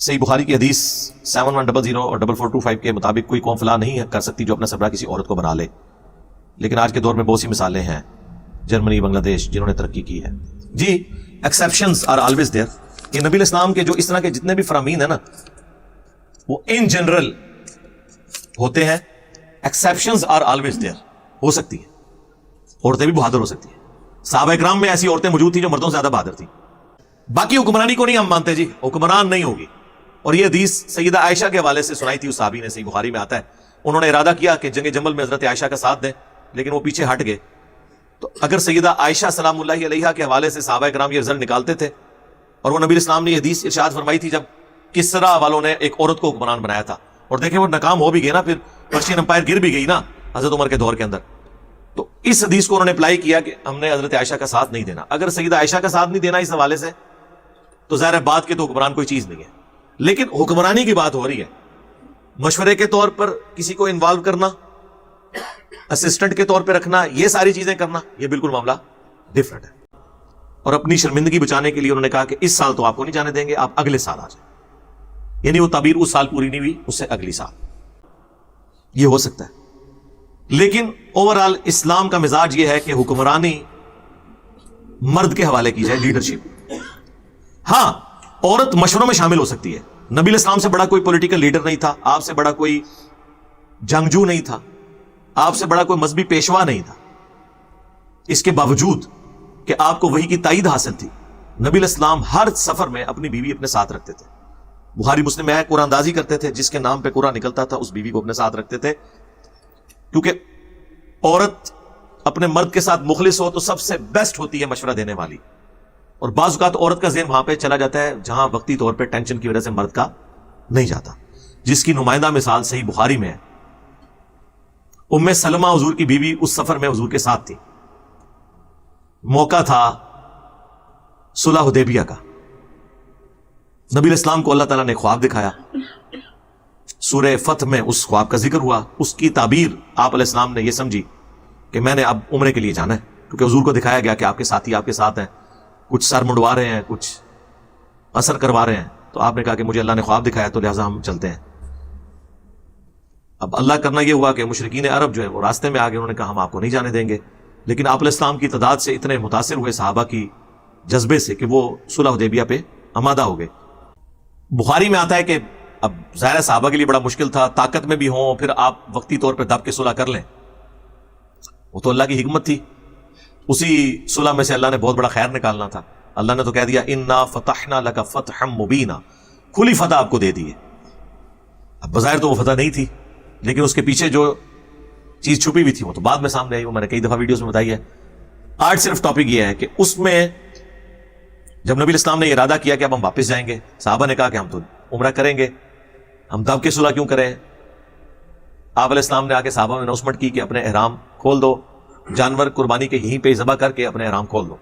صحیح بخاری کی حدیث 7100 اور 4425 کے مطابق کوئی قوم فلاح نہیں کر سکتی جو اپنا سربراہ کسی عورت کو بنا لے، لیکن آج کے دور میں بہت سی مثالیں ہیں، جرمنی، بنگلہ دیش، جنہوں نے ترقی کی ہے۔ جی، ایکسیپشنز آر آلویز دیئر۔ کہ نبی الاسلام کے جو اس طرح کے جتنے بھی فرامین ہیں نا، وہ ان جنرل ہوتے ہیں۔ ایکسیپشنز آر آلویز دیئر، ہو سکتی ہے عورتیں بھی بہادر ہو سکتی ہیں۔ صحابہ کرام میں ایسی عورتیں موجود تھیں جو مردوں سے زیادہ بہادر تھیں۔ باقی حکمرانی کو نہیں ہم مانتے جی، حکمران نہیں ہوگی۔ اور یہ حدیث سیدہ عائشہ کے حوالے سے سنائی تھی اس صحابی نے، صحیح بخاری میں آتا ہے، انہوں نے ارادہ کیا کہ جنگ جمل میں حضرت عائشہ کا ساتھ دیں، لیکن وہ پیچھے ہٹ گئے۔ تو اگر سیدہ عائشہ سلام اللہ علیہا کے حوالے سے صحابہ کرام یہ رزلٹ نکالتے تھے، اور وہ نبی اسلام نے یہ حدیث ارشاد فرمائی تھی جب کسرا والوں نے ایک عورت کو حکمران بنایا تھا، اور دیکھیں وہ ناکام ہو بھی گئے نا، پھر پرشین امپائر گر بھی گئی نا حضرت عمر کے دور کے اندر۔ تو اس حدیث کو انہوں نے اپلائی کیا کہ ہم نے حضرت عائشہ کا ساتھ نہیں دینا۔ اگر سیدہ عائشہ کا ساتھ نہیں دینا اس حوالے سے، تو ظاہر ہے بات کے تو حکمران کوئی چیز نہیں ہے، لیکن حکمرانی کی بات ہو رہی ہے، مشورے کے طور پر کسی کو انوالو کرنا، اسسٹنٹ کے طور پہ رکھنا، یہ ساری چیزیں کرنا، یہ بالکل معاملہ ڈفرنٹ ہے۔ اور اپنی شرمندگی بچانے کے لیے انہوں نے کہا کہ اس سال تو آپ کو نہیں جانے دیں گے، آپ اگلے سال آ جائیں، یعنی وہ تعبیر اس سال پوری نہیں ہوئی، اس سے اگلی سال یہ ہو سکتا ہے۔ لیکن اوورآل اسلام کا مزاج یہ ہے کہ حکمرانی مرد کے حوالے کی جائے، لیڈرشپ۔ ہاں، عورت مشوروں میں شامل ہو سکتی ہے۔ نبی الاسلام سے بڑا کوئی پولیٹیکل لیڈر نہیں تھا، آپ سے بڑا کوئی جنگجو نہیں تھا، آپ سے بڑا کوئی مذہبی پیشوا نہیں تھا، اس کے باوجود کہ آپ کو وحی کی تائید حاصل تھی، نبی الاسلام ہر سفر میں اپنی بیوی اپنے ساتھ رکھتے تھے۔ بخاری مسلم میں ہے، قرآن اندازی کرتے تھے، جس کے نام پہ قرآن نکلتا تھا اس بیوی کو اپنے ساتھ رکھتے تھے، کیونکہ عورت اپنے مرد کے ساتھ مخلص ہو تو سب سے بیسٹ ہوتی ہے مشورہ دینے والی۔ اور بعض اوقات عورت کا ذہن وہاں پہ چلا جاتا ہے جہاں وقتی طور پہ ٹینشن کی وجہ سے مرد کا نہیں جاتا، جس کی نمائندہ مثال صحیح بخاری میں ہے۔ ام سلمہ حضور کی بیوی اس سفر میں حضور کے ساتھ تھی، موقع تھا صلح حدیبیہ کا۔ نبی الاسلام کو اللہ تعالیٰ نے خواب دکھایا، سورہ فتح میں اس خواب کا ذکر ہوا، اس کی تعبیر آپ علیہ السلام نے یہ سمجھی کہ میں نے اب عمرے کے لیے جانا ہے، کیونکہ حضور کو دکھایا گیا کہ آپ کے ساتھی آپ کے ساتھ ہیں، کچھ سر منڈوا رہے ہیں، کچھ اثر کروا رہے ہیں، تو آپ نے کہا کہ مجھے اللہ نے خواب دکھایا تو لہٰذا ہم چلتے ہیں۔ اب اللہ کرنا یہ ہوا کہ مشرکین عرب جو ہے وہ راستے میں آگے، انہوں نے کہا ہم آپ کو نہیں جانے دیں گے، لیکن آپ علیہ السلام کی تعداد سے اتنے متاثر ہوئے صحابہ کی جذبے سے کہ وہ صلح حدیبیہ پہ آمادہ ہو گئے۔ بخاری میں آتا ہے کہ اب ظاہر صحابہ کے لیے بڑا مشکل تھا، طاقت میں بھی ہوں پھر آپ وقتی طور پہ دب کے صلح کر لیں، وہ تو اللہ کی حکمت تھی، اسی صلح میں سے اللہ نے بہت بڑا خیر نکالنا تھا۔ اللہ نے تو کہہ دیا انا فتحنا لک فتحا مبینا، کھلی فتح آپ کو دے دی ہے۔ اب بظاہر تو وہ فتح نہیں تھی، لیکن اس کے پیچھے جو چیز چھپی ہوئی تھی وہ تو بعد میں سامنے آئی، وہ میں نے کئی دفعہ ویڈیوز میں بتائی ہے۔ آج صرف ٹاپک یہ ہے کہ اس میں جب نبی الاسلام نے یہ ارادہ کیا کہ اب ہم واپس جائیں گے، صحابہ نے کہا کہ ہم تو عمرہ کریں گے، ہم دب کے صلح کیوں کریں؟ آپ علیہ السلام نے آ کے صحابہ میں اناؤنسمنٹ کی کہ اپنے احرام کھول دو، جانور قربانی کے یہیں پہ ذبح کر کے اپنے احرام کھول دو۔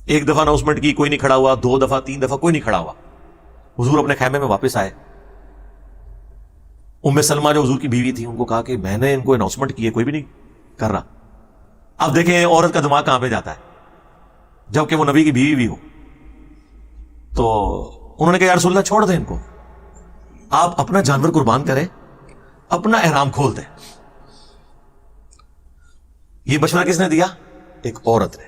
ایک دفعہ اناؤنسمنٹ کی، کوئی نہیں کھڑا ہوا، 2 دفعہ 3 دفعہ کوئی نہیں کھڑا ہوا۔ حضور اپنے خیمے میں واپس آئے، ام سلمہ جو حضور کی بیوی تھی ان کو کہا کہ میں نے ان کو اناؤنسمنٹ کی ہے، کوئی بھی نہیں کر رہا۔ اب دیکھیں عورت کا دماغ کہاں پہ جاتا ہے، جبکہ وہ نبی کی بیوی بھی ہو۔ تو انہوں نے کہا یا رسول اللہ چھوڑ دیں ان کو، آپ اپنا جانور قربان کریں، اپنا احرام کھول دیں۔ یہ مشورہ کس نے دیا؟ ایک عورت نے۔